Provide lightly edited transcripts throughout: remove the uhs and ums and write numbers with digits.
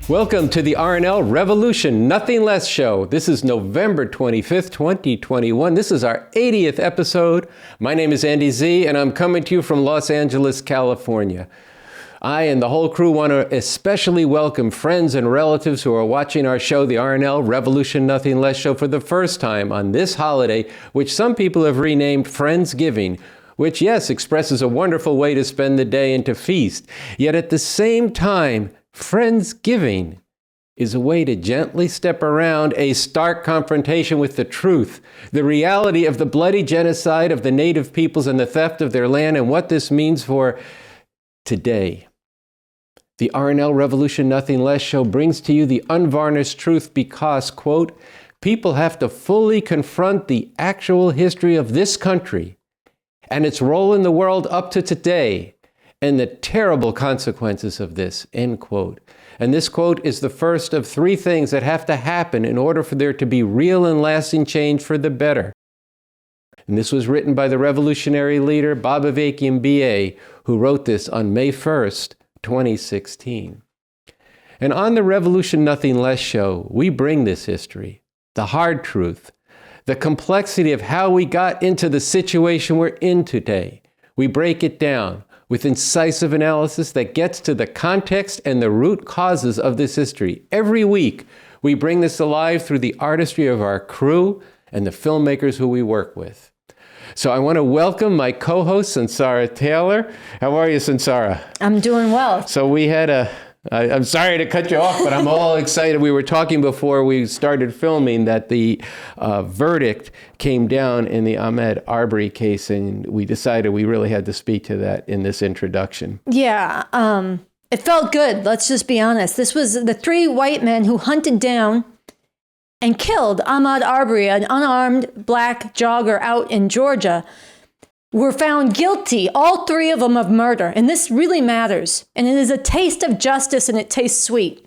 Welcome to the RNL Revolution Nothing Less show. This is November 25th, 2021. This is our 80th episode. My name is Andy Zee, and I'm coming to you from Los Angeles, California. I and the whole crew want to especially welcome friends and relatives who are watching our show, the RNL Revolution Nothing Less show, for the first time on this holiday, which some people have renamed Friendsgiving, which, yes, expresses a wonderful way to spend the day and to feast. Yet at the same time, Friendsgiving is a way to gently step around a stark confrontation with the truth, the reality of the bloody genocide of the native peoples and the theft of their land, and what this means for today. The RNL Revolution Nothing Less show brings to you the unvarnished truth because, quote, people have to fully confront the actual history of this country and its role in the world up to today, and the terrible consequences of this, end quote. And this quote is the first of three things that have to happen in order for there to be real and lasting change for the better. And this was written by the revolutionary leader, Bob Avakian, BA, who wrote this on May 1st, 2016. And on the Revolution Nothing Less show, we bring this history, the hard truth, the complexity of how we got into the situation we're in today. We break it down with incisive analysis that gets to the context and the root causes of this history. Every week, we bring this alive through the artistry of our crew and the filmmakers who we work with. So I want to welcome my co-host, Sunsara Taylor. How are you, Sunsara? I'm doing well. So we had I'm sorry to cut you off, but I'm all excited. We were talking before we started filming that the verdict came down in the Ahmaud Arbery case, and we decided we really had to speak to that in this introduction. Yeah, it felt good. Let's just be honest. This was the three white men who hunted down and killed Ahmaud Arbery, an unarmed black jogger out in Georgia, were found guilty, all three of them, of murder. And this really matters. And it is a taste of justice, and it tastes sweet.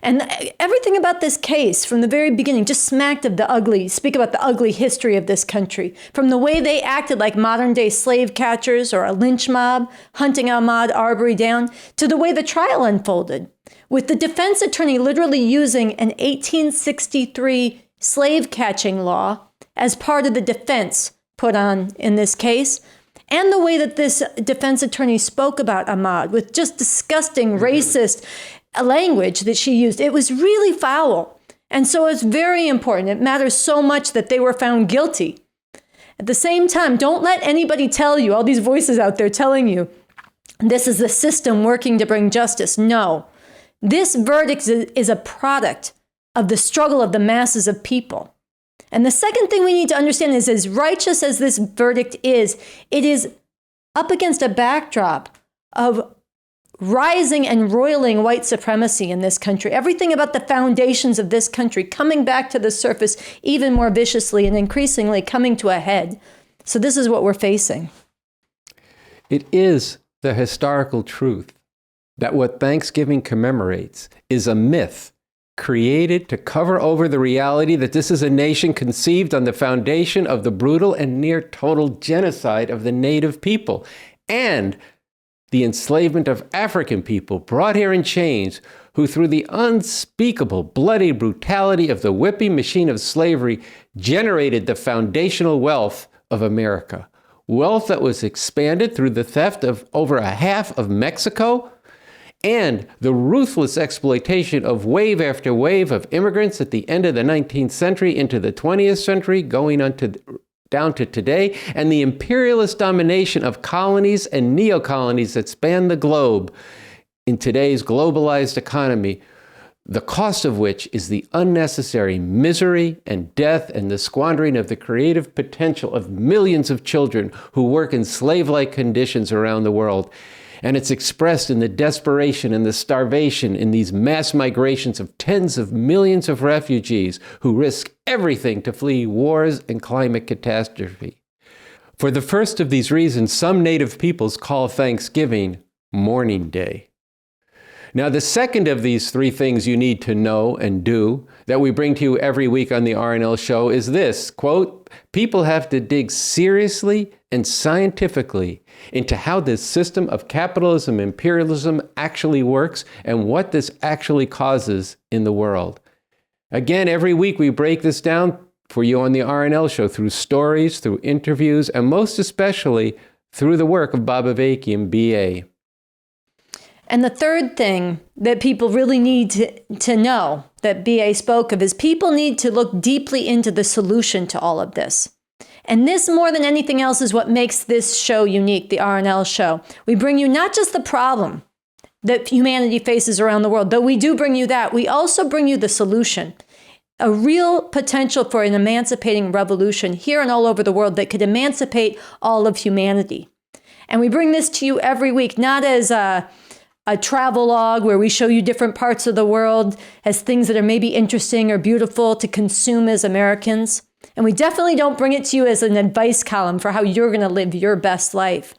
And everything about this case from the very beginning just smacked of the ugly, speak about the ugly history of this country. From the way they acted like modern day slave catchers or a lynch mob, hunting Ahmaud Arbery down, to the way the trial unfolded, with the defense attorney literally using an 1863 slave catching law as part of the defense put on in this case, and the way that this defense attorney spoke about Ahmaud with just disgusting racist language that she used. It was really foul. And so it's very important. It matters so much that they were found guilty. At the same time, don't let anybody tell you, all these voices out there telling you, this is the system working to bring justice. No. This verdict is a product of the struggle of the masses of people. And the second thing we need to understand is, as righteous as this verdict is, it is up against a backdrop of rising and roiling white supremacy in this country. Everything about the foundations of this country coming back to the surface even more viciously and increasingly coming to a head. So this is what we're facing. It is the historical truth that what Thanksgiving commemorates is a myth created to cover over the reality that this is a nation conceived on the foundation of the brutal and near total genocide of the native people and the enslavement of African people brought here in chains, who through the unspeakable bloody brutality of the whipping machine of slavery generated the foundational wealth of America. Wealth that was expanded through the theft of over a half of Mexico, and the ruthless exploitation of wave after wave of immigrants at the end of the 19th century into the 20th century, going on down to today, and the imperialist domination of colonies and neo-colonies that span the globe in today's globalized economy, the cost of which is the unnecessary misery and death and the squandering of the creative potential of millions of children who work in slave-like conditions around the world. And it's expressed in the desperation and the starvation in these mass migrations of tens of millions of refugees who risk everything to flee wars and climate catastrophe. For the first of these reasons, some native peoples call Thanksgiving Mourning Day. Now, the second of these three things you need to know and do that we bring to you every week on the RNL Show is this, quote, people have to dig seriously and scientifically into how this system of capitalism, imperialism actually works and what this actually causes in the world. Again, every week we break this down for you on the RNL Show through stories, through interviews, and most especially through the work of Bob Avakian, BA. And the third thing that people really need to know that BA spoke of is people need to look deeply into the solution to all of this. And this, more than anything else, is what makes this show unique, the RNL Show. We bring you not just the problem that humanity faces around the world, though we do bring you that, we also bring you the solution. A real potential for an emancipating revolution here and all over the world that could emancipate all of humanity. And we bring this to you every week, not as a travel log where we show you different parts of the world as things that are maybe interesting or beautiful to consume as Americans. And we definitely don't bring it to you as an advice column for how you're going to live your best life.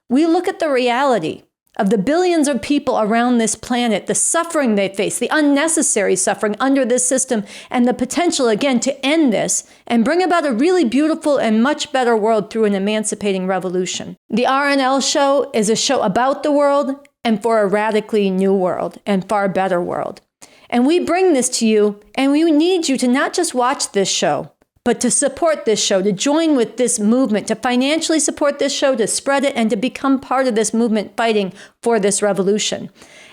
We look at the reality of the billions of people around this planet, the suffering they face, the unnecessary suffering under this system, and the potential, again, to end this and bring about a really beautiful and much better world through an emancipating revolution. The RNL Show is a show about the world and for a radically new world and far better world. And we bring this to you, and we need you to not just watch this show, but to support this show, to join with this movement, to financially support this show, to spread it, and to become part of this movement fighting for this revolution.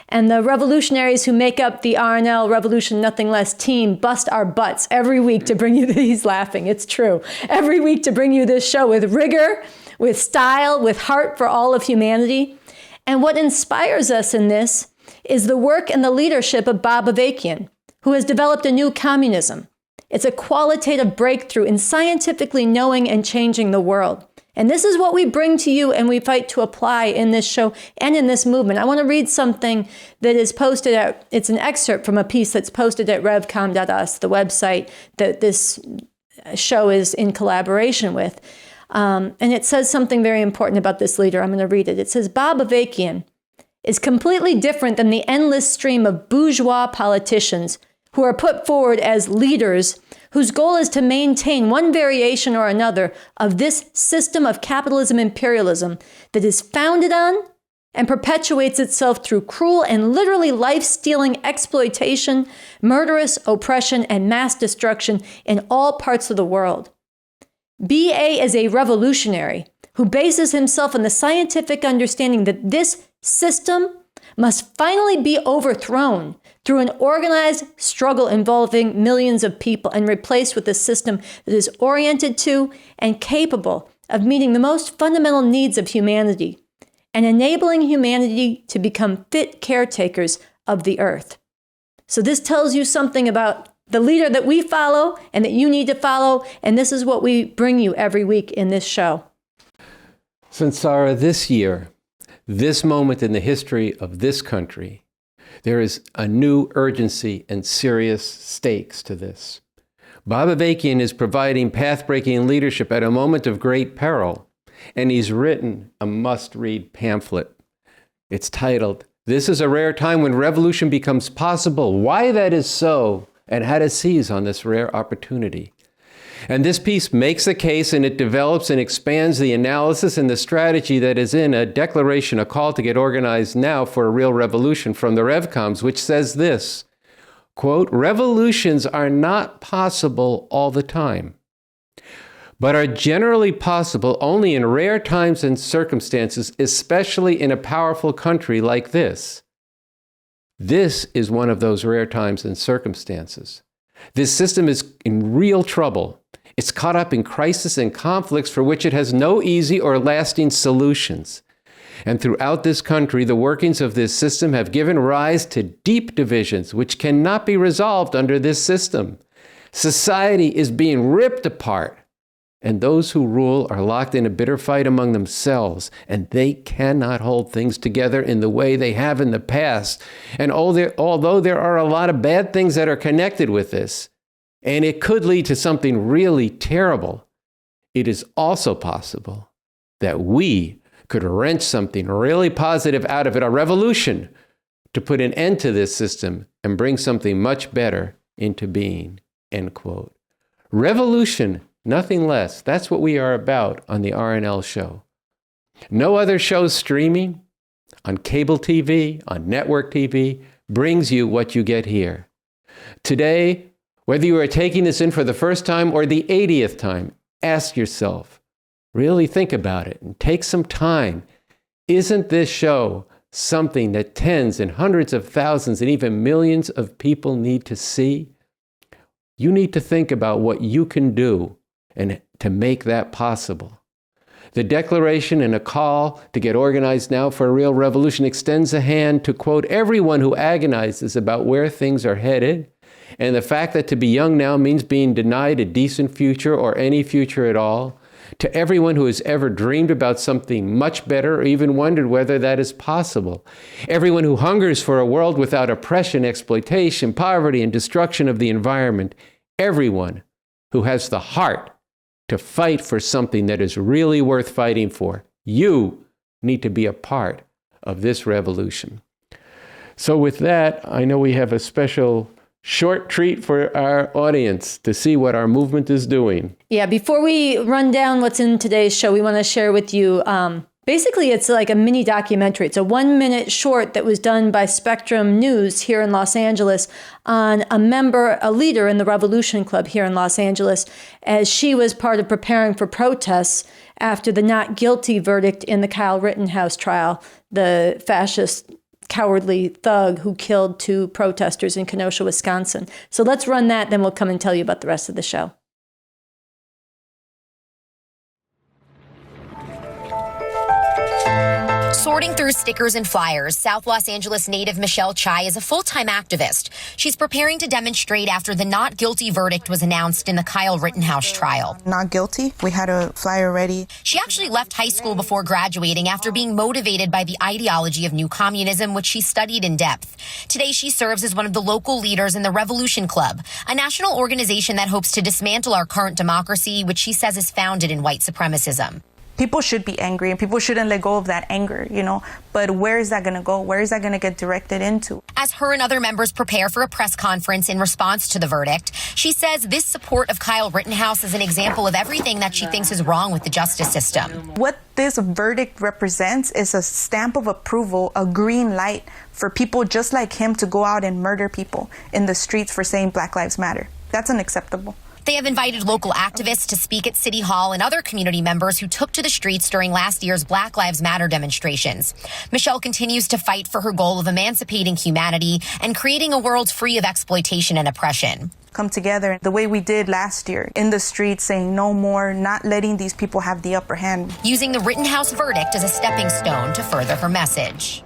And the revolutionaries who make up the RNL Revolution Nothing Less team bust our butts every week to bring you, he's laughing, it's true, every week to bring you this show with rigor, with style, with heart for all of humanity. And what inspires us in this is the work and the leadership of Bob Avakian, who has developed a new communism. It's a qualitative breakthrough in scientifically knowing and changing the world. And this is what we bring to you and we fight to apply in this show and in this movement. I want to read something that is posted it's an excerpt from a piece that's posted at revcom.us, the website that this show is in collaboration with. And it says something very important about this leader. I'm going to read it. It says, Bob Avakian is completely different than the endless stream of bourgeois politicians who are put forward as leaders whose goal is to maintain one variation or another of this system of capitalism imperialism that is founded on and perpetuates itself through cruel and literally life-stealing exploitation, murderous oppression, and mass destruction in all parts of the world. BA is a revolutionary who bases himself on the scientific understanding that this system must finally be overthrown through an organized struggle involving millions of people and replaced with a system that is oriented to and capable of meeting the most fundamental needs of humanity and enabling humanity to become fit caretakers of the earth. So this tells you something about the leader that we follow and that you need to follow, and this is what we bring you every week in this show. Sunsara, this year, this moment in the history of this country, there is a new urgency and serious stakes to this. Bob Avakian is providing path-breaking leadership at a moment of great peril, and he's written a must-read pamphlet. It's titled, This is a Rare Time When Revolution Becomes Possible, Why That Is So, and How to Seize on This Rare Opportunity. And this piece makes a case, and it develops and expands the analysis and the strategy that is in a declaration, a call to get organized now for a real revolution from the Revcoms, which says this, quote, revolutions are not possible all the time, but are generally possible only in rare times and circumstances, especially in a powerful country like this. This is one of those rare times and circumstances. This system is in real trouble. It's caught up in crisis and conflicts for which it has no easy or lasting solutions. And throughout this country, the workings of this system have given rise to deep divisions which cannot be resolved under this system. Society is being ripped apart, and those who rule are locked in a bitter fight among themselves, and they cannot hold things together in the way they have in the past. And although there are a lot of bad things that are connected with this, and it could lead to something really terrible, it is also possible that we could wrench something really positive out of it, a revolution to put an end to this system and bring something much better into being, end quote. Revolution, nothing less. That's what we are about on the RNL Show. No other show streaming on cable TV, on network TV, brings you what you get here. Today, whether you are taking this in for the first time or the 80th time, ask yourself, really think about it and take some time. Isn't this show something that tens and hundreds of thousands and even millions of people need to see? You need to think about what you can do and to make that possible. The declaration and a call to get organized now for a real revolution extends a hand to, quote, everyone who agonizes about where things are headed, and the fact that to be young now means being denied a decent future or any future at all, to everyone who has ever dreamed about something much better or even wondered whether that is possible, everyone who hungers for a world without oppression, exploitation, poverty, and destruction of the environment, everyone who has the heart to fight for something that is really worth fighting for. You need to be a part of this revolution. So with that, I know we have a special short treat for our audience to see what our movement is doing. Yeah, before we run down what's in today's show, we want to share with you, basically it's like a mini documentary. It's a 1-minute short that was done by Spectrum News here in Los Angeles on a leader in the Revolution Club here in Los Angeles, as she was part of preparing for protests after the not guilty verdict in the Kyle Rittenhouse trial, the fascist cowardly thug who killed 2 protesters in Kenosha, Wisconsin. So let's run that, then we'll come and tell you about the rest of the show. Sorting through stickers and flyers, South Los Angeles native Michelle Chai is a full-time activist. She's preparing to demonstrate after the not guilty verdict was announced in the Kyle Rittenhouse trial. Not guilty. We had a flyer ready. She actually left high school before graduating after being motivated by the ideology of new communism, which she studied in depth. Today, she serves as one of the local leaders in the Revolution Club, a national organization that hopes to dismantle our current democracy, which she says is founded in white supremacism. People should be angry and people shouldn't let go of that anger, but where is that going to go? Where is that going to get directed into? As her and other members prepare for a press conference in response to the verdict, she says this support of Kyle Rittenhouse is an example of everything that she thinks is wrong with the justice system. What this verdict represents is a stamp of approval, a green light for people just like him to go out and murder people in the streets for saying Black Lives Matter. That's unacceptable. They have invited local activists to speak at City Hall and other community members who took to the streets during last year's Black Lives Matter demonstrations. Michelle continues to fight for her goal of emancipating humanity and creating a world free of exploitation and oppression. Come together the way we did last year in the streets, saying no more, not letting these people have the upper hand. Using the Rittenhouse verdict as a stepping stone to further her message.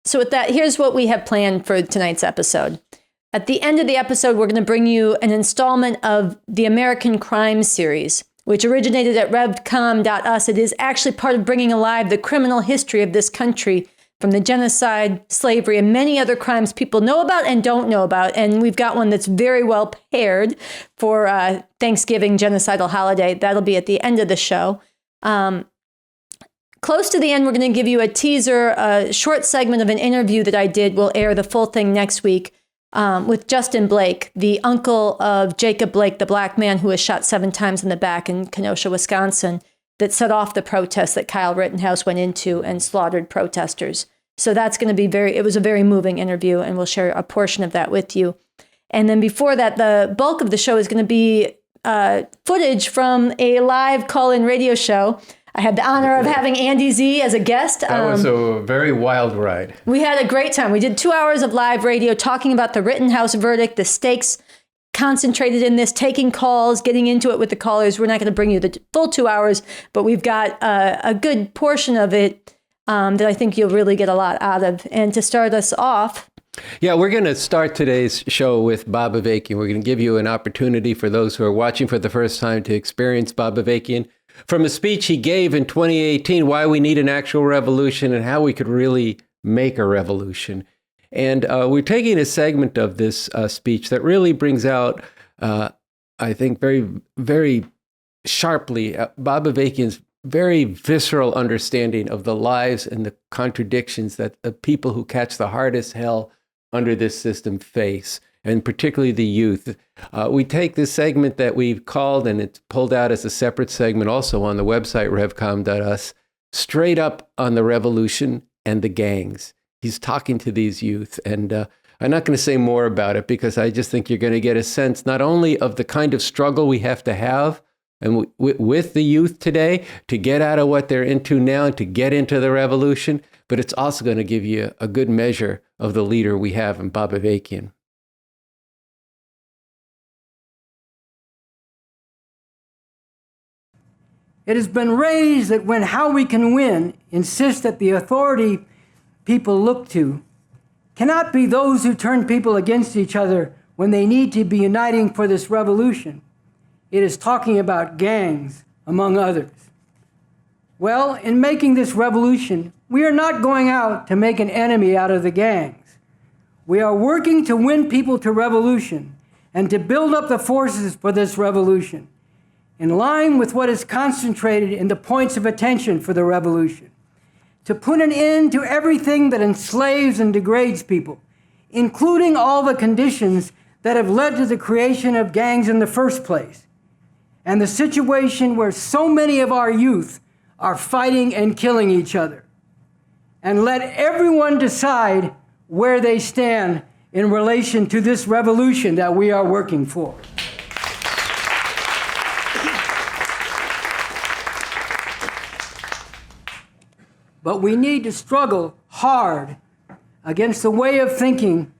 So with that, here's what we have planned for tonight's episode. At the end of the episode, we're going to bring you an installment of the American Crime series, which originated at revcom.us. It is actually part of bringing alive the criminal history of this country, from the genocide, slavery, and many other crimes people know about and don't know about. And we've got one that's very well paired for Thanksgiving genocidal holiday. That'll be at the end of the show. Close to the end, we're going to give you a teaser, a short segment of an interview that I did. We'll air the full thing next week with Justin Blake, the uncle of Jacob Blake, the black man who was shot 7 times in the back in Kenosha, Wisconsin, that set off the protests that Kyle Rittenhouse went into and slaughtered protesters. So that's going to be it was a very moving interview, and we'll share a portion of that with you. And then before that, the bulk of the show is going to be footage from a live call-in radio show. I had the honor of having Andy Zee as a guest. That was a very wild ride. We had a great time. We did 2 hours of live radio talking about the Rittenhouse verdict, the stakes concentrated in this, taking calls, getting into it with the callers. We're not going to bring you the full 2 hours, but we've got a good portion of it that I think you'll really get a lot out of. And to start us off... Yeah, we're going to start today's show with Bob Avakian. We're going to give you an opportunity for those who are watching for the first time to experience Bob Avakian from a speech he gave in 2018, why we need an actual revolution and how we could really make a revolution. And we're taking a segment of this speech that really brings out, I think, very, very sharply Bob Avakian's very visceral understanding of the lives and the contradictions that the people who catch the hardest hell under this system face, and particularly the youth. We take this segment that we've called, and it's pulled out as a separate segment also on the website revcom.us, straight up on the revolution and the gangs. He's talking to these youth, and I'm not going to say more about it because I just think you're going to get a sense not only of the kind of struggle we have to have and with the youth today to get out of what they're into now and to get into the revolution, but it's also going to give you a good measure of the leader we have in Bob Avakian. It has been raised that when How We Can Win insists that the authority people look to cannot be those who turn people against each other when they need to be uniting for this revolution. It is talking about gangs, among others. Well, in making this revolution, we are not going out to make an enemy out of the gangs. We are working to win people to revolution and to build up the forces for this revolution, in line with what is concentrated in the points of attention for the revolution, to put an end to everything that enslaves and degrades people, including all the conditions that have led to the creation of gangs in the first place, and the situation where so many of our youth are fighting and killing each other. And let everyone decide where they stand in relation to this revolution that we are working for. But we need to struggle hard against the way of thinking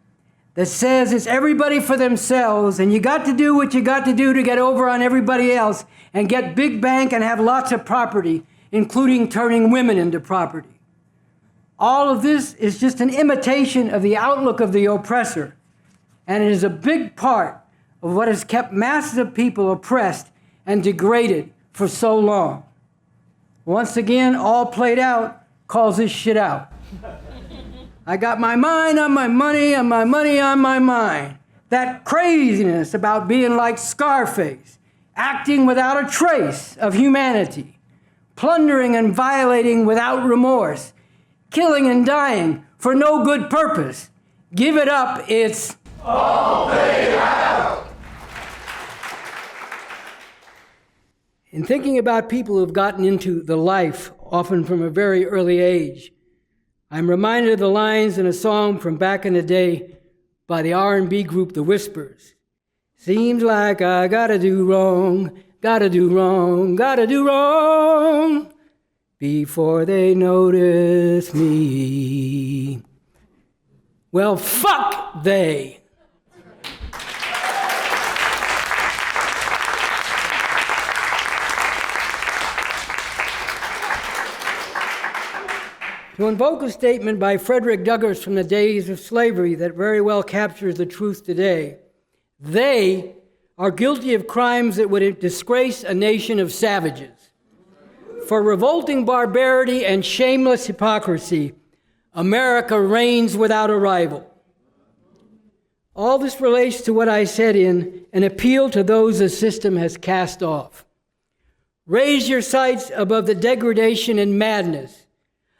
that says it's everybody for themselves and you got to do what you got to do to get over on everybody else and get big bank and have lots of property, including turning women into property. All of this is just an imitation of the outlook of the oppressor, and it is a big part of what has kept masses of people oppressed and degraded for so long. Once again, all played out calls this shit out. I got my mind on my money and my money on my mind. That craziness about being like Scarface, acting without a trace of humanity, plundering and violating without remorse, killing and dying for no good purpose. Give it up, it's all played out. In thinking about people who have gotten into the life, often from a very early age, I'm reminded of the lines in a song from back in the day by the R&B group The Whispers. Seems like I gotta do wrong, gotta do wrong, gotta do wrong before they notice me. Well, fuck they. To invoke a statement by Frederick Douglass from the days of slavery that very well captures the truth today, they are guilty of crimes that would disgrace a nation of savages. For revolting barbarity and shameless hypocrisy, America reigns without a rival. All this relates to what I said in an appeal to those the system has cast off. Raise your sights above the degradation and madness,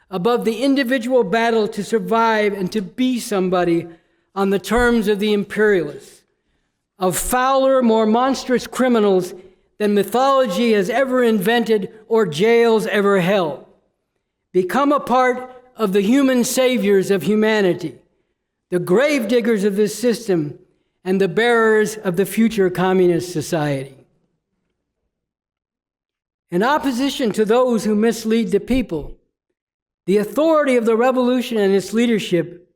above the individual battle to survive and to be somebody on the terms of the imperialists, of fouler, more monstrous criminals than mythology has ever invented or jails ever held. Become a part of the human saviors of humanity, the gravediggers of this system, and the bearers of the future communist society. In opposition to those who mislead the people, the authority of the revolution and its leadership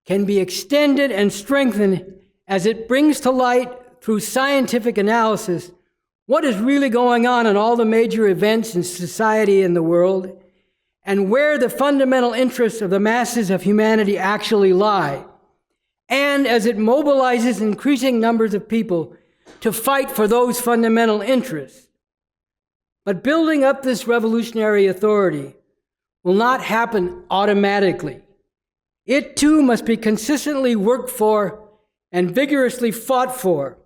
can be extended and strengthened as it brings to light through scientific analysis what is really going on in all the major events in society and the world, and where the fundamental interests of the masses of humanity actually lie, and as it mobilizes increasing numbers of people to fight for those fundamental interests. But building up this revolutionary authority will not happen automatically. It too must be consistently worked for and vigorously fought for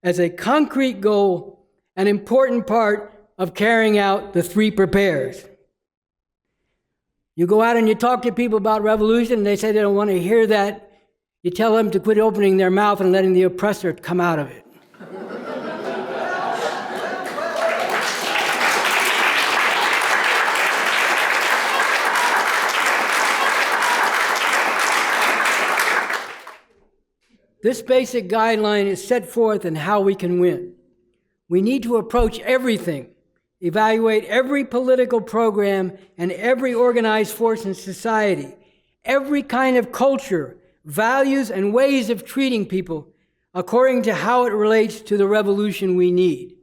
as a concrete goal, an important part of carrying out the three prepares. You go out and you talk to people about revolution, and they say they don't want to hear that. You tell them to quit opening their mouth and letting the oppressor come out of it. This basic guideline is set forth in how we can win. We need to approach everything, evaluate every political program and every organized force in society, every kind of culture, values, and ways of treating people according to how it relates to the revolution we need.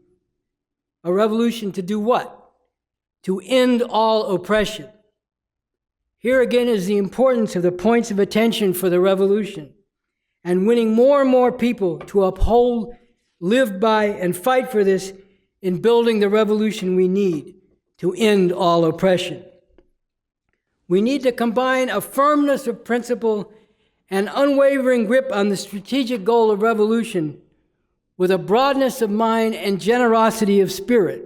A revolution to do what? To end all oppression. Here again is the importance of the points of attention for the revolution, and winning more and more people to uphold, live by, and fight for this in building the revolution we need to end all oppression. We need to combine a firmness of principle and unwavering grip on the strategic goal of revolution with a broadness of mind and generosity of spirit.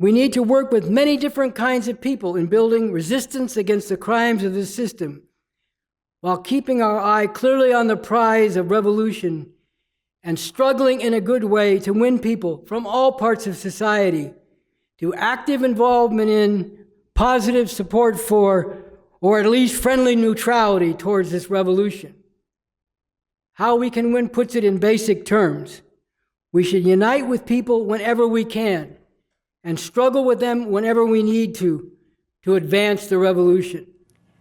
We need to work with many different kinds of people in building resistance against the crimes of the system, while keeping our eye clearly on the prize of revolution and struggling in a good way to win people from all parts of society to active involvement in, positive support for, or at least friendly neutrality towards this revolution. How we can win puts it in basic terms. We should unite with people whenever we can and struggle with them whenever we need to advance the revolution.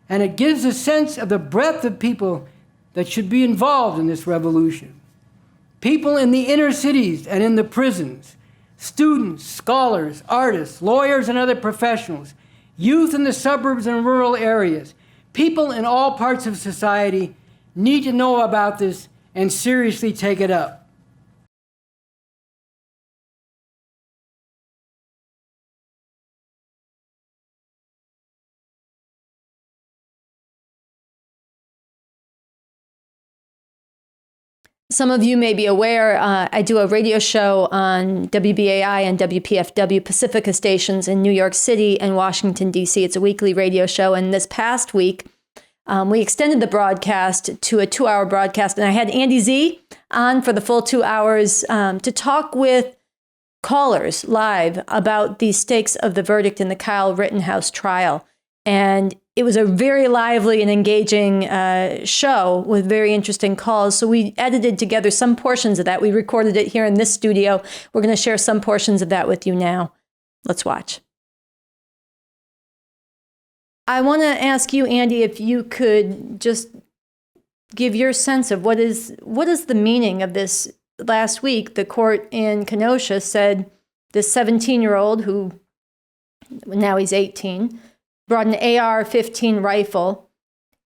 And it gives a sense of the breadth of people that should be involved in this revolution. People in the inner cities and in the prisons, students, scholars, artists, lawyers, and other professionals, youth in the suburbs and rural areas, people in all parts of society need to know about this and seriously take it up. Some of you may be aware, I do a radio show on WBAI and WPFW Pacifica stations in New York City and Washington, D.C. It's a weekly radio show. And this past week, we extended the broadcast to a 2-hour broadcast. And I had Andy Zee on for the full 2 hours to talk with callers live about the stakes of the verdict in the Kyle Rittenhouse trial. And it was a very lively and engaging show with very interesting calls. So we edited together some portions of that. We recorded it here in this studio. We're going to share some portions of that with you now. Let's watch. I want to ask you, Andy, if you could just give your sense of what is the meaning of this. Last week, the court in Kenosha said this 17-year-old, who now he's 18, brought an AR-15 rifle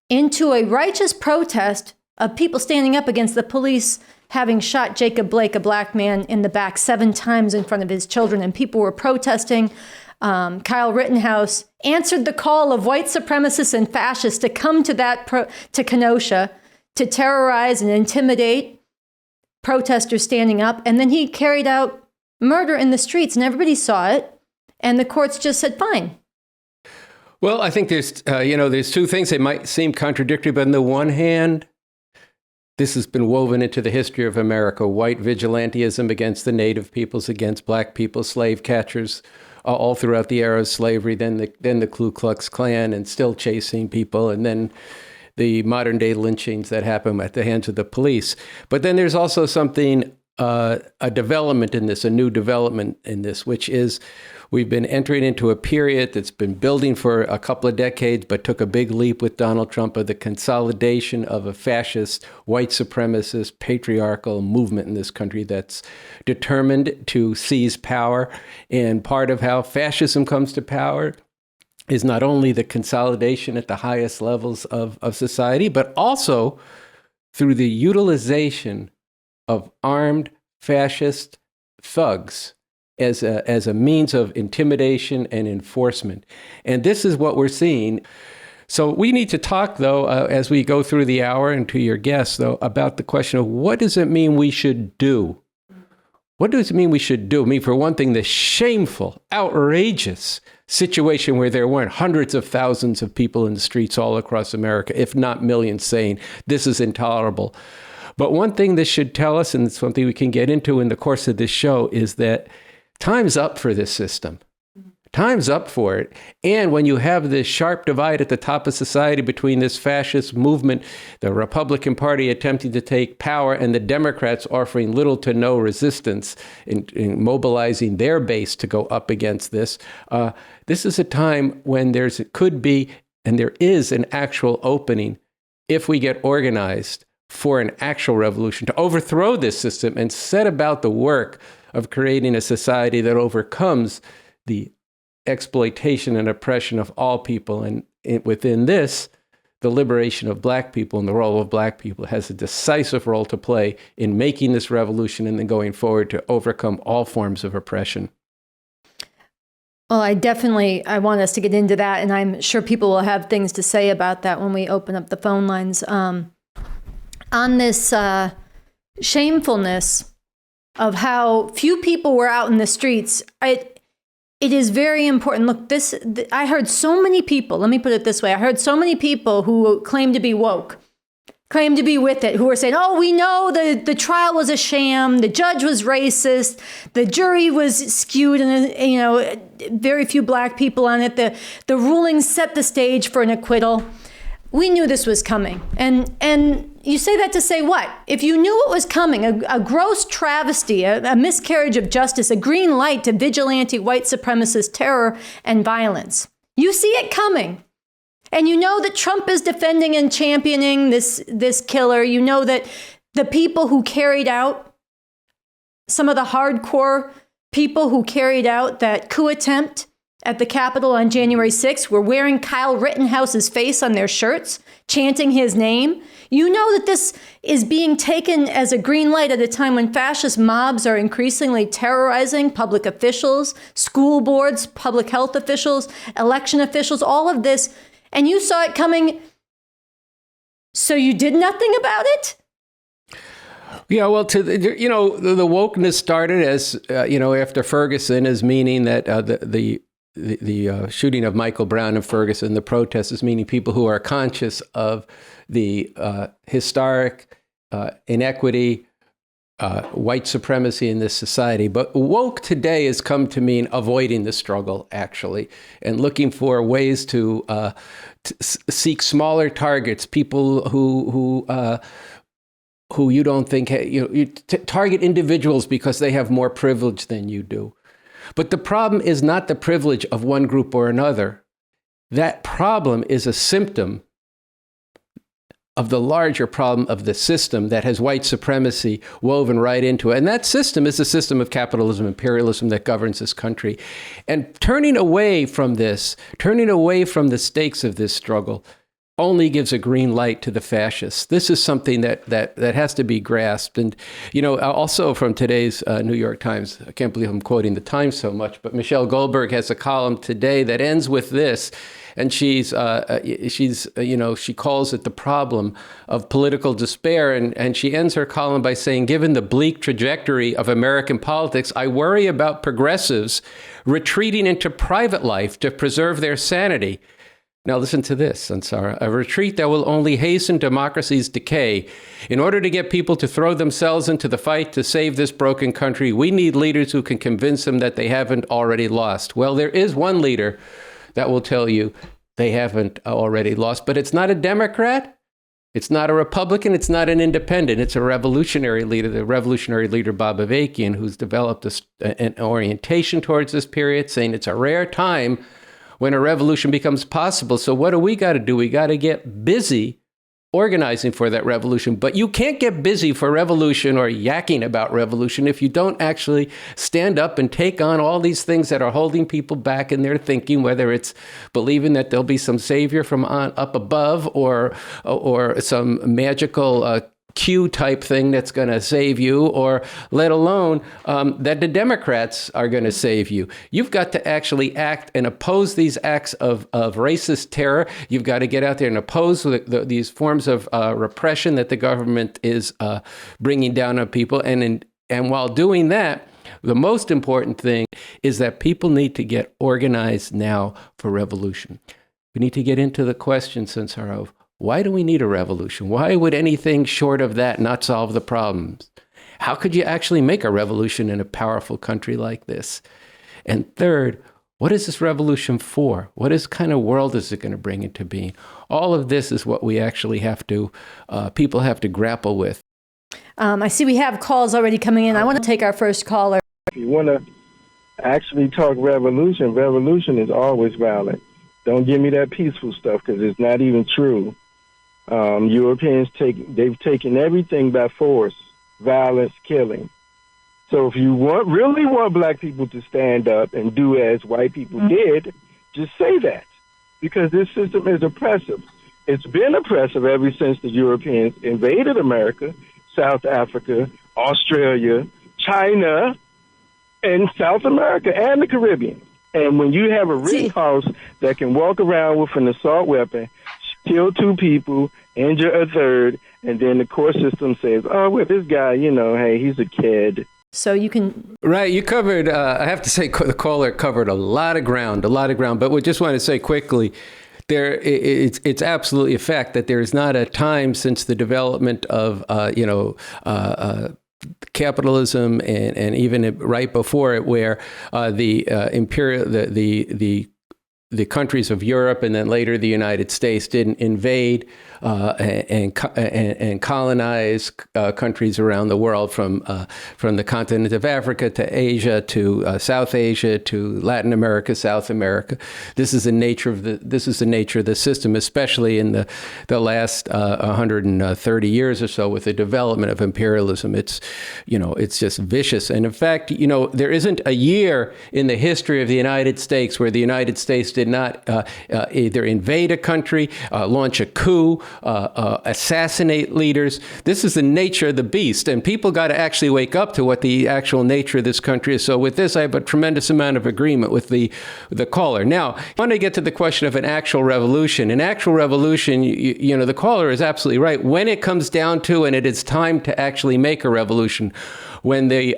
into a righteous protest of people standing up against the police having shot Jacob Blake, a black man, in the back 7 times in front of his children, and people were protesting. Kyle Rittenhouse answered the call of white supremacists and fascists to come to to Kenosha to terrorize and intimidate protesters standing up, and then he carried out murder in the streets, and everybody saw it, and the courts just said, fine. Well, I think there's two things that might seem contradictory, but on the one hand, this has been woven into the history of America. White vigilantism against the native peoples, against black people, slave catchers, all throughout the era of slavery, then the Ku Klux Klan, and still chasing people, and then the modern day lynchings that happen at the hands of the police. But then there's also something, a development in this, a new development in this, which is we've been entering into a period that's been building for a couple of decades, but took a big leap with Donald Trump, of the consolidation of a fascist, white supremacist, patriarchal movement in this country that's determined to seize power. And part of how fascism comes to power is not only the consolidation at the highest levels of society, but also through the utilization of armed fascist thugs as a means of intimidation and enforcement. And this is what we're seeing. So we need to talk, though, as we go through the hour, and to your guests, though, about the question of what does it mean we should do What does it mean we should do? I mean, for one thing, the shameful, outrageous situation where there weren't hundreds of thousands of people in the streets all across America, if not millions, saying this is intolerable. But one thing this should tell us, and it's something we can get into in the course of this show, is that time's up for this system. Time's up for it. And when you have this sharp divide at the top of society between this fascist movement, the Republican Party attempting to take power, and the Democrats offering little to no resistance in mobilizing their base to go up against this, this is a time when could be, and there is an actual opening, if we get organized for an actual revolution, to overthrow this system and set about the work of creating a society that overcomes the exploitation and oppression of all people. And within this, the liberation of Black people and the role of Black people has a decisive role to play in making this revolution and then going forward to overcome all forms of oppression. Well, I want us to get into that, and I'm sure people will have things to say about that when we open up the phone lines. On this shamefulness of how few people were out in the streets, it is very important. Look, I heard so many people, let me put it this way. I heard so many people who claim to be woke, claim to be with it, who were saying, oh, we know the trial was a sham, the judge was racist, the jury was skewed, and very few Black people on it. The ruling set the stage for an acquittal. We knew this was coming. And you say that to say what? If you knew what was coming, a gross travesty, a miscarriage of justice, a green light to vigilante white supremacist terror and violence. You see it coming. And you know that Trump is defending and championing this killer. You know that the people who carried out, some of the hardcore people who carried out that coup attempt at the Capitol on January 6th were wearing Kyle Rittenhouse's face on their shirts, chanting his name. You know that this is being taken as a green light at a time when fascist mobs are increasingly terrorizing public officials, school boards, public health officials, election officials, all of this. And you saw it coming, so you did nothing about it? Yeah, well, the wokeness started as, after Ferguson, as meaning that the shooting of Michael Brown in Ferguson, the protests, meaning people who are conscious of the historic inequity, white supremacy in this society. But woke today has come to mean avoiding the struggle, actually, and looking for ways to seek smaller targets, people who you don't think, you target individuals because they have more privilege than you do. But the problem is not the privilege of one group or another. That problem is a symptom of the larger problem of the system that has white supremacy woven right into it. And that system is the system of capitalism, imperialism that governs this country. And turning away from this, turning away from the stakes of this struggle, only gives a green light to the fascists. This is something that has to be grasped. And, also from today's New York Times, I can't believe I'm quoting the Times so much, but Michelle Goldberg has a column today that ends with this. And she calls it the problem of political despair. And she ends her column by saying, given the bleak trajectory of American politics, I worry about progressives retreating into private life to preserve their sanity. Now listen to this, Sunsara. A retreat that will only hasten democracy's decay. In order to get people to throw themselves into the fight to save this broken country, we need leaders who can convince them that they haven't already lost. Well, there is one leader that will tell you they haven't already lost, but it's not a Democrat, it's not a Republican, it's not an independent, it's a revolutionary leader, the revolutionary leader Bob Avakian, who's developed an orientation towards this period, saying it's a rare time when a revolution becomes possible. So what do we got to do? We got to get busy organizing for that revolution. But you can't get busy for revolution or yakking about revolution if you don't actually stand up and take on all these things that are holding people back in their thinking, whether it's believing that there'll be some savior from up above or some magical Q type thing that's going to save you, or let alone that the Democrats are going to save you. You've got to actually act and oppose these acts of racist terror. You've got to get out there and oppose these forms of repression that the government is bringing down on people. And while doing that, The most important thing is that people need to get organized now for revolution. We need to get into the question, Sunsara, of why do we need a revolution? Why would anything short of that not solve the problems? How could you actually make a revolution in a powerful country like this? And third, what is this revolution for? What kind of world is it going to bring into being? All of this is what we actually have to, people have to grapple with. I see we have calls already coming in. I want to take our first caller. If you want to actually talk revolution, revolution is always violent. Don't give me that peaceful stuff because it's not even true. Europeans they've taken everything by force, violence, killing. So if you really want black people to stand up and do as white people did, just say that. Because this system is oppressive. It's been oppressive ever since the Europeans invaded America, South Africa, Australia, China, and South America, and the Caribbean. And when you have a Rittenhouse that can walk around with an assault weapon, kill 2 people, injure a third, and then the court system says, oh, well, this guy, hey, he's a kid. So you can... Right, you covered, I have to say, the caller covered a lot of ground, but we just want to say quickly, it's absolutely a fact that there is not a time since the development of, capitalism and even right before it where the countries of Europe and then later the United States didn't invade and colonize countries around the world from the continent of Africa to Asia to South Asia to Latin America, South America. This is the nature of the system, especially in the last 130 years or so with the development of imperialism. It's just vicious. And in fact, there isn't a year in the history of the United States where the United States did not either invade a country, launch a coup, assassinate leaders. This is the nature of the beast, and people got to actually wake up to what the actual nature of this country is. So with this, I have a tremendous amount of agreement with the caller. Now, I want to get to the question of an actual revolution. An actual revolution, the caller is absolutely right. When it comes down to, and it is time to actually make a revolution, when I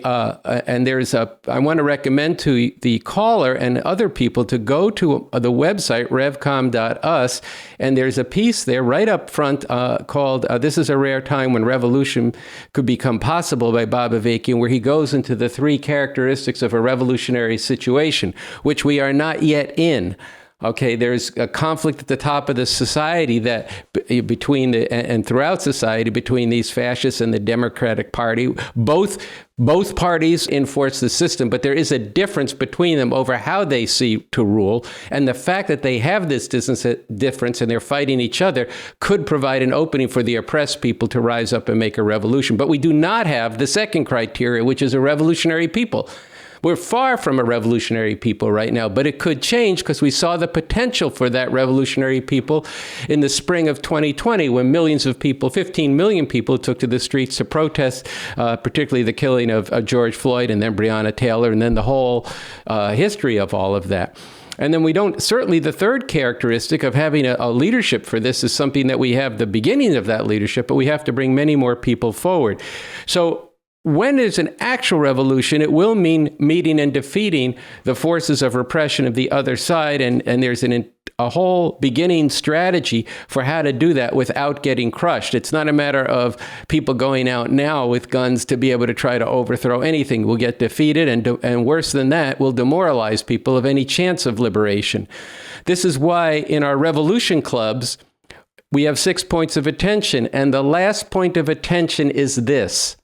want to recommend to the caller and other people to go to the website, revcom.us, and there's a piece there right up front called This is a Rare Time When Revolution Could Become Possible by Bob Avakian, where he goes into the 3 characteristics of a revolutionary situation, which we are not yet in. Okay, there's a conflict at the top of the society and throughout society between these fascists and the Democratic Party. Both parties enforce the system, but there is a difference between them over how they see to rule. And the fact that they have this difference and they're fighting each other could provide an opening for the oppressed people to rise up and make a revolution. But we do not have the second criteria, which is a revolutionary people. We're far from a revolutionary people right now, but it could change because we saw the potential for that revolutionary people in the spring of 2020 when millions of people, 15 million people, took to the streets to protest, particularly the killing of George Floyd and then Breonna Taylor and then the whole history of all of that. And then certainly the third characteristic of having a leadership for this is something that we have the beginning of that leadership, but we have to bring many more people forward. So when there's an actual revolution, it will mean meeting and defeating the forces of repression of the other side. And there's a whole beginning strategy for how to do that without getting crushed. It's not a matter of people going out now with guns to be able to try to overthrow anything. We'll get defeated, and worse than that, we'll demoralize people of any chance of liberation. This is why in our revolution clubs, we have 6 points of attention. And the last point of attention is this.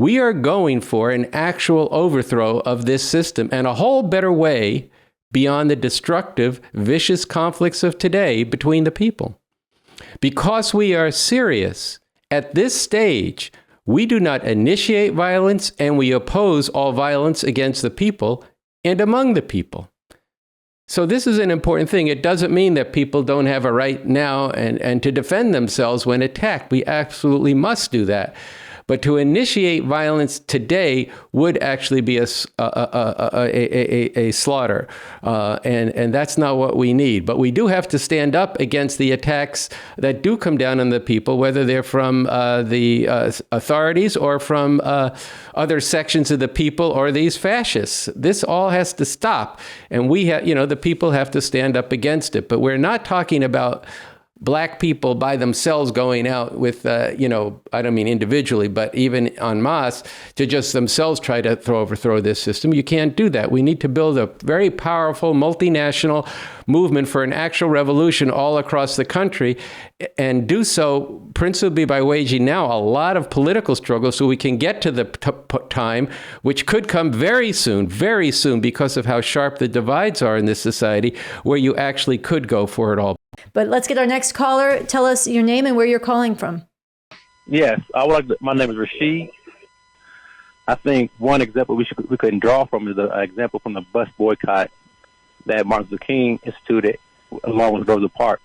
We are going for an actual overthrow of this system and a whole better way beyond the destructive, vicious conflicts of today between the people. Because we are serious, at this stage, we do not initiate violence and we oppose all violence against the people and among the people. So this is an important thing. It doesn't mean that people don't have a right now and to defend themselves when attacked. We absolutely must do that. But to initiate violence today would actually be a slaughter. And that's not what we need. But we do have to stand up against the attacks that do come down on the people, whether they're from the authorities or from other sections of the people or these fascists. This all has to stop. And the people have to stand up against it. But we're not talking about Black people by themselves going out with, I don't mean individually, but even en masse, to just themselves try to overthrow this system. You can't do that. We need to build a very powerful multinational movement for an actual revolution all across the country, and do so principally by waging now a lot of political struggle so we can get to the time, which could come very soon, because of how sharp the divides are in this society, where you actually could go for it all. But let's get our next caller. Tell us your name and where you're calling from. Yes, my name is Rashid. I think one example we could draw from is an example from the bus boycott that Martin Luther King instituted along with Rosa Parks.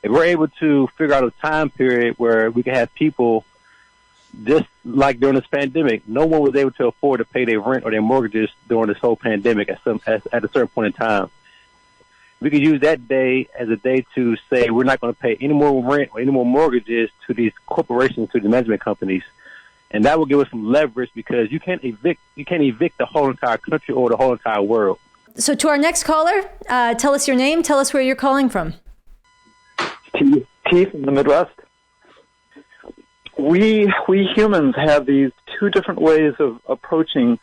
If we're able to figure out a time period where we can have people, just like during this pandemic, no one was able to afford to pay their rent or their mortgages during this whole pandemic at a certain point in time. We could use that day as a day to say we're not going to pay any more rent or any more mortgages to these corporations, to the management companies, and that will give us some leverage, because you can't evict the whole entire country or the whole entire world. So to our next caller, tell us your name, tell us where you're calling from. T from the Midwest. We humans have these two different ways of approaching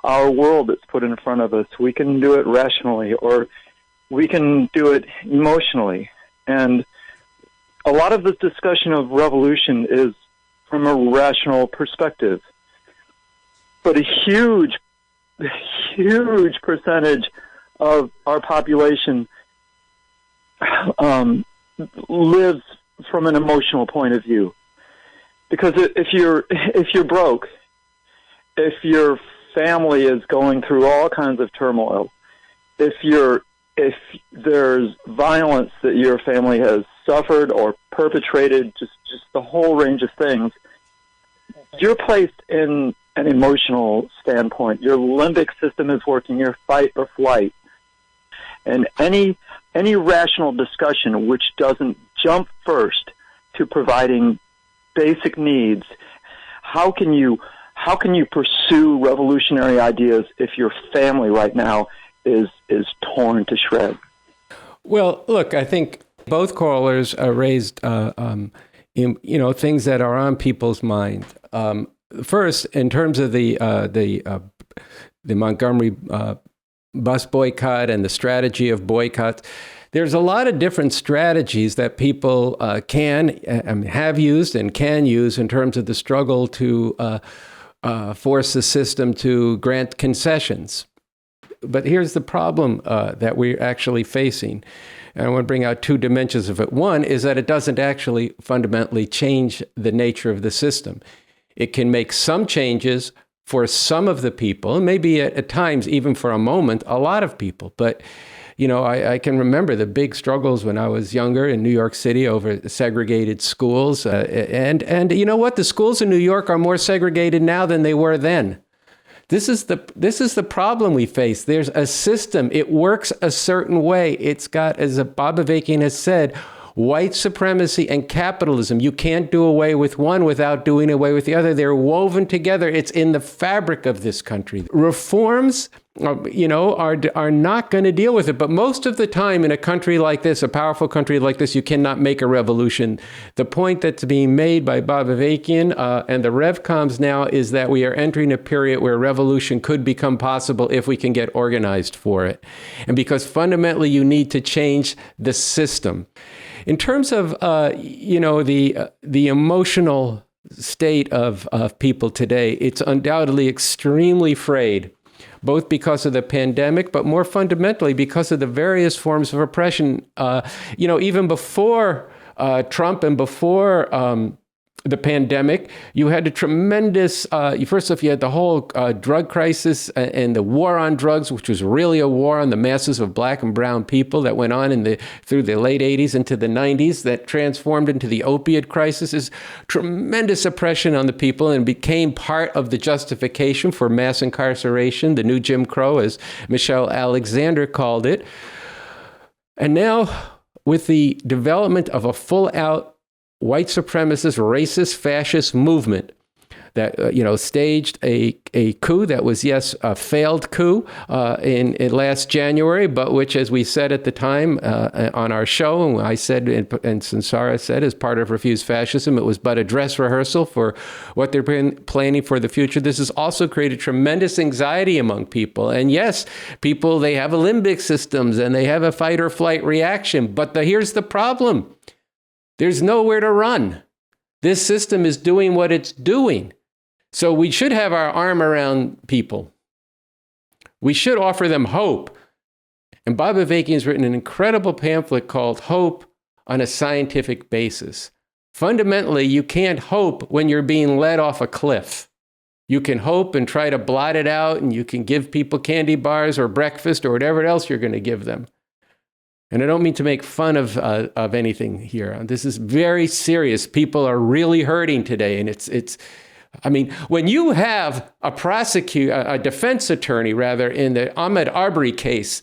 our world that's put in front of us. We can do it rationally, or we can do it emotionally. And a lot of this discussion of revolution is from a rational perspective. But a huge percentage of our population lives from an emotional point of view. Because if you're broke, if your family is going through all kinds of turmoil, if there's violence that your family has suffered or perpetrated, just the whole range of things, you're placed in an emotional standpoint. Your limbic system is working, your fight or flight. And any rational discussion which doesn't jump first to providing basic needs, how can you pursue revolutionary ideas if your family right now is torn to shreds? Well, look, I think both callers raised things that are on people's mind. First, in terms of the Montgomery bus boycott and the strategy of boycotts, there's a lot of different strategies that people have used and can use in terms of the struggle to force the system to grant concessions. But here's the problem that we're actually facing. And I want to bring out two dimensions of it. One is that it doesn't actually fundamentally change the nature of the system. It can make some changes for some of the people, and maybe at times, even for a moment, a lot of people. But, I can remember the big struggles when I was younger in New York City over segregated schools. And you know what? The schools in New York are more segregated now than they were then. This is the problem we face. There's a system. It works a certain way. It's got, as Bob Avakian has said, white supremacy and capitalism. You can't do away with one without doing away with the other. They're woven together. It's in the fabric of this country. Reforms, are not going to deal with it. But most of the time in a country like this, a powerful country like this, you cannot make a revolution. The point that's being made by Bob Avakian and the RevComs now is that we are entering a period where revolution could become possible if we can get organized for it. And because fundamentally you need to change the system. In terms of, the emotional state of people today, it's undoubtedly extremely frayed, both because of the pandemic, but more fundamentally because of the various forms of oppression. Even before Trump and before the pandemic, you had a tremendous, first off, you had the whole drug crisis and the war on drugs, which was really a war on the masses of black and brown people that went on through the late 80s into the 90s that transformed into the opiate crisis. Is tremendous oppression on the people and became part of the justification for mass incarceration, the new Jim Crow, as Michelle Alexander called it. And now, with the development of a full-out white supremacist, racist, fascist movement that staged a coup that was, yes, a failed coup in last January, but which, as we said at the time on our show, and I said, and Sunsara said, as part of Refuse Fascism, it was but a dress rehearsal for what they're planning for the future. This has also created tremendous anxiety among people. And yes, people, they have a limbic systems and they have a fight or flight reaction. But here's the problem. There's nowhere to run. This system is doing what it's doing. So we should have our arm around people. We should offer them hope. And Bob Avakian has written an incredible pamphlet called Hope on a Scientific Basis. Fundamentally, you can't hope when you're being led off a cliff. You can hope and try to blot it out, and you can give people candy bars or breakfast or whatever else you're going to give them. And I don't mean to make fun of anything here. This is very serious. People are really hurting today, and it's. I mean, when you have a defense attorney, rather, in the Ahmaud Arbery case,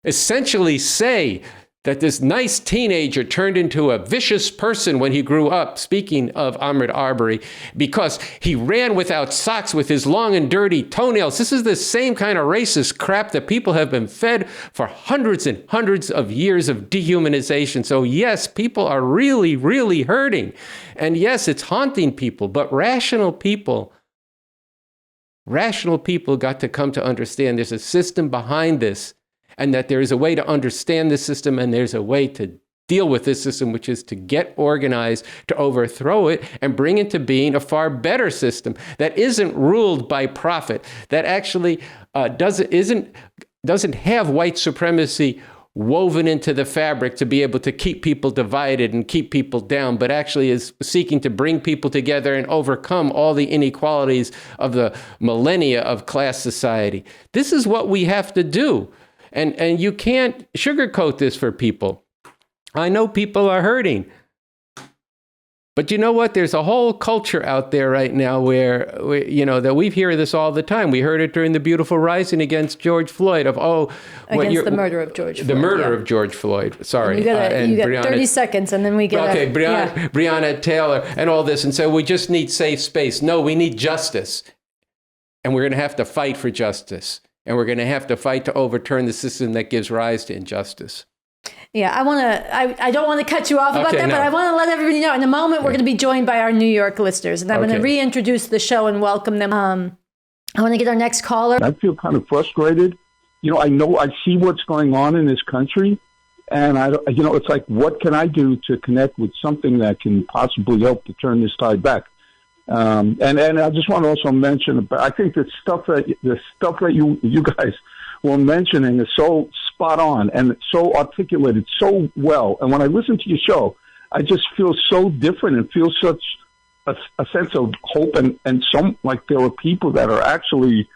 essentially say that this nice teenager turned into a vicious person when he grew up, speaking of Ahmaud Arbery, because he ran without socks with his long and dirty toenails. This is the same kind of racist crap that people have been fed for hundreds and hundreds of years of dehumanization. So yes, people are really, really hurting. And yes, it's haunting people, but rational people got to come to understand there's a system behind this, and that there is a way to understand this system, and there's a way to deal with this system, which is to get organized, to overthrow it, and bring into being a far better system that isn't ruled by profit, that actually doesn't have white supremacy woven into the fabric to be able to keep people divided and keep people down, but actually is seeking to bring people together and overcome all the inequalities of the millennia of class society. This is what we have to do. And you can't sugarcoat this for people. I know people are hurting. But you know what? There's a whole culture out there right now where that we hear this all the time. We heard it during the beautiful rising against George Floyd against the murder of George Floyd. The murder of George Floyd. Sorry. And you got 30 seconds, and then we get Breonna Taylor and all this. And so we just need safe space. No, we need justice. And we're going to have to fight for justice. And we're going to have to fight to overturn the system that gives rise to injustice. Yeah, I don't want to cut you off about that, but I want to let everybody know. In a moment, we're going to be joined by our New York listeners, and I'm going to reintroduce the show and welcome them. I want to get our next caller. I feel kind of frustrated. I see what's going on in this country, and it's like, what can I do to connect with something that can possibly help to turn this tide back? And I just want to also mention, I think the stuff that you guys were mentioning is so spot on and so articulated so well. And when I listen to your show, I just feel so different and feel such a sense of hope and some, like, there are people that are actually,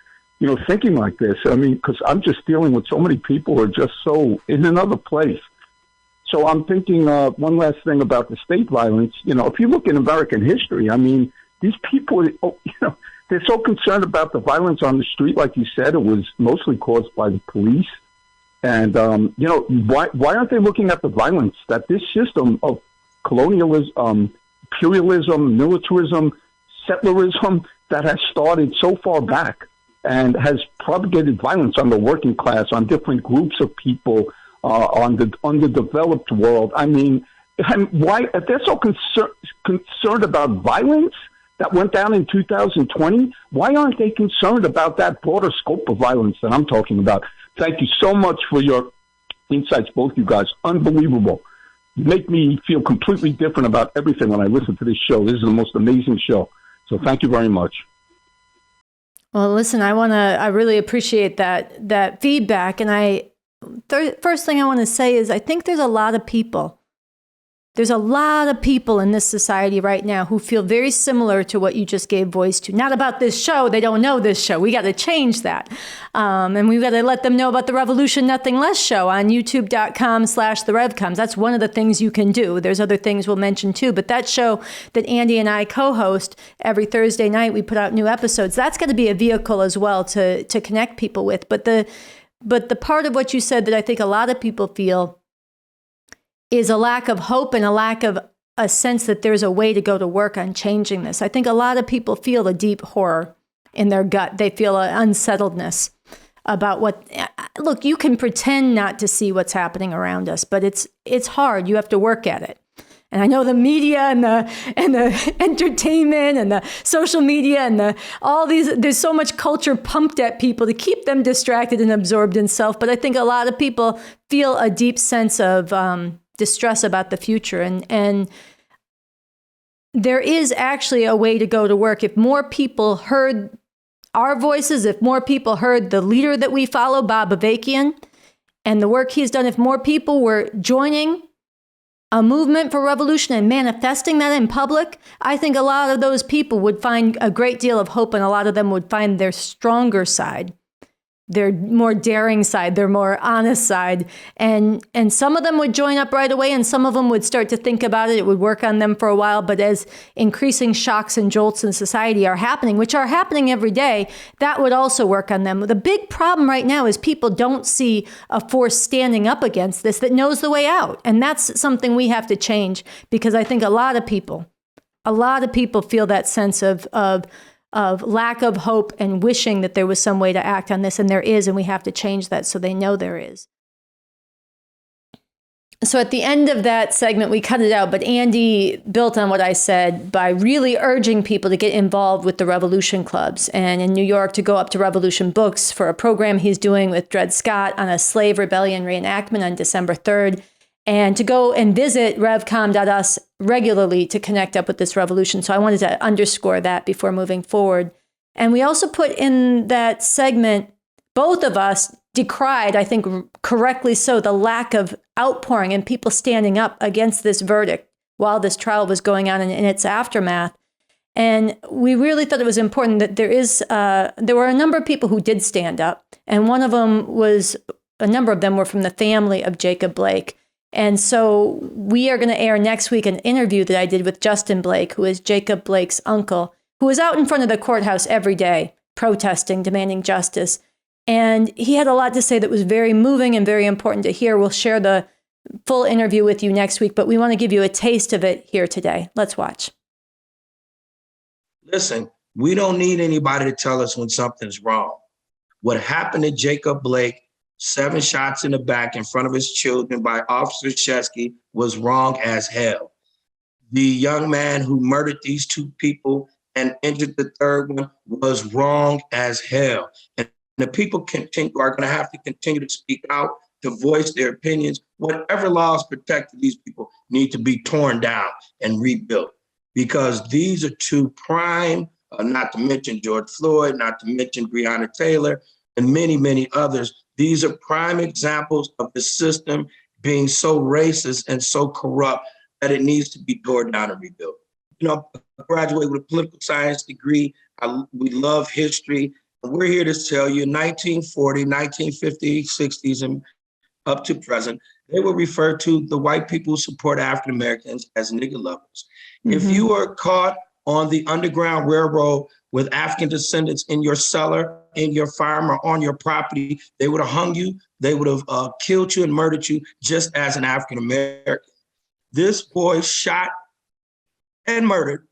thinking like this. I mean, because I'm just dealing with so many people who are just so in another place. So I'm thinking one last thing about the state violence. If you look in American history, I mean, these people, they're so concerned about the violence on the street. Like you said, it was mostly caused by the police. And, why aren't they looking at the violence that this system of colonialism, imperialism, militarism, settlerism that has started so far back and has propagated violence on the working class, on different groups of people, on the underdeveloped world? I mean, why, if they're so concerned about violence that went down in 2020, why aren't they concerned about that broader scope of violence that I'm talking about? Thank you so much for your insights, both you guys. Unbelievable. You make me feel completely different about everything when I listen to this show. This is the most amazing show. So thank you very much. Well, listen, I really appreciate that feedback. And first thing I want to say is I think there's a lot of people There's a lot of people in this society right now who feel very similar to what you just gave voice to. Not about this show. They don't know this show. We got to change that. And we've got to let them know about the Revolution Nothing Less show on youtube.com/therevcoms. That's one of the things you can do. There's other things we'll mention too. But that show that Andy and I co-host every Thursday night, we put out new episodes. That's got to be a vehicle as well to connect people with. But the part of what you said that I think a lot of people feel is a lack of hope and a lack of a sense that there's a way to go to work on changing this. I think a lot of people feel a deep horror in their gut. They feel an unsettledness about look, you can pretend not to see what's happening around us, but it's hard. You have to work at it. And I know the media and the entertainment and the social media and all these, there's so much culture pumped at people to keep them distracted and absorbed in self. But I think a lot of people feel a deep sense of distress about the future. And there is actually a way to go to work. If more people heard our voices, if more people heard the leader that we follow, Bob Avakian, and the work he's done, if more people were joining a movement for revolution and manifesting that in public, I think a lot of those people would find a great deal of hope, and a lot of them would find their stronger side, their more daring side, their more honest side. And some of them would join up right away, and some of them would start to think about it. It would work on them for a while. But as increasing shocks and jolts in society are happening, which are happening every day, that would also work on them. The big problem right now is people don't see a force standing up against this that knows the way out. And that's something we have to change, because I think a lot of people feel that sense of lack of hope and wishing that there was some way to act on this, and there is, and we have to change that so they know there is. So at the end of that segment, we cut it out, but Andy built on what I said by really urging people to get involved with the revolution clubs, and in New York to go up to Revolution Books for a program he's doing with Dred Scott on a slave rebellion reenactment on December 3rd, and to go and visit revcom.us regularly to connect up with this revolution. So I wanted to underscore that before moving forward. And we also put in that segment, both of us decried, I think correctly so, the lack of outpouring and people standing up against this verdict while this trial was going on and in its aftermath. And we really thought it was important that there were a number of people who did stand up. And a number of them were from the family of Jacob Blake. And so we are going to air next week an interview that I did with Justin Blake, who is Jacob Blake's uncle, who is out in front of the courthouse every day, protesting, demanding justice. And he had a lot to say that was very moving and very important to hear. We'll share the full interview with you next week, but we want to give you a taste of it here today. Let's watch. Listen, we don't need anybody to tell us when something's wrong. What happened to Jacob Blake, 7 shots in the back in front of his children by Officer Shesky, was wrong as hell. The young man who murdered these 2 people and injured the 3rd one was wrong as hell. And the people are going to have to continue to speak out, to voice their opinions. Whatever laws protect these people need to be torn down and rebuilt, because these are 2 prime, not to mention George Floyd, not to mention Breonna Taylor, and many, many others. These are prime examples of the system being so racist and so corrupt that it needs to be torn down and rebuilt. You know, I graduated with a political science degree. We love history. And we're here to tell you 1940, 1950, 60s, and up to present, they were referred to, the white people who support African Americans, as nigger lovers. Mm-hmm. If you were caught on the Underground Railroad with African descendants in your cellar, in your farm, or on your property, they would have hung you, they would have killed you and murdered you just as an African American. This boy shot and murdered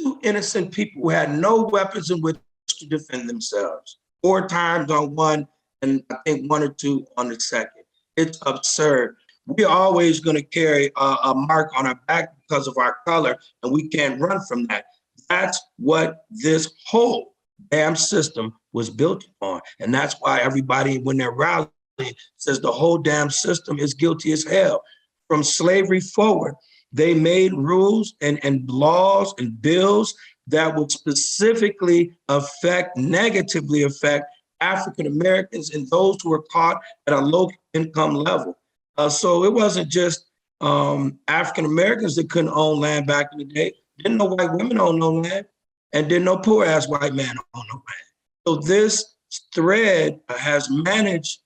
2 innocent people who had no weapons in which to defend themselves. 4 times on one, and I think 1 or 2 on the second. It's absurd. We're always going to carry a mark on our back because of our color, and we can't run from that. That's what this whole damn system was built upon. And that's why everybody, when they're rallying, says the whole damn system is guilty as hell. From slavery forward, they made rules and laws and bills that would specifically negatively affect African Americans and those who were caught at a low income level. So it wasn't just African Americans that couldn't own land back in the day. Didn't no white women own no land, and didn't no poor ass white man own no land. So this thread has managed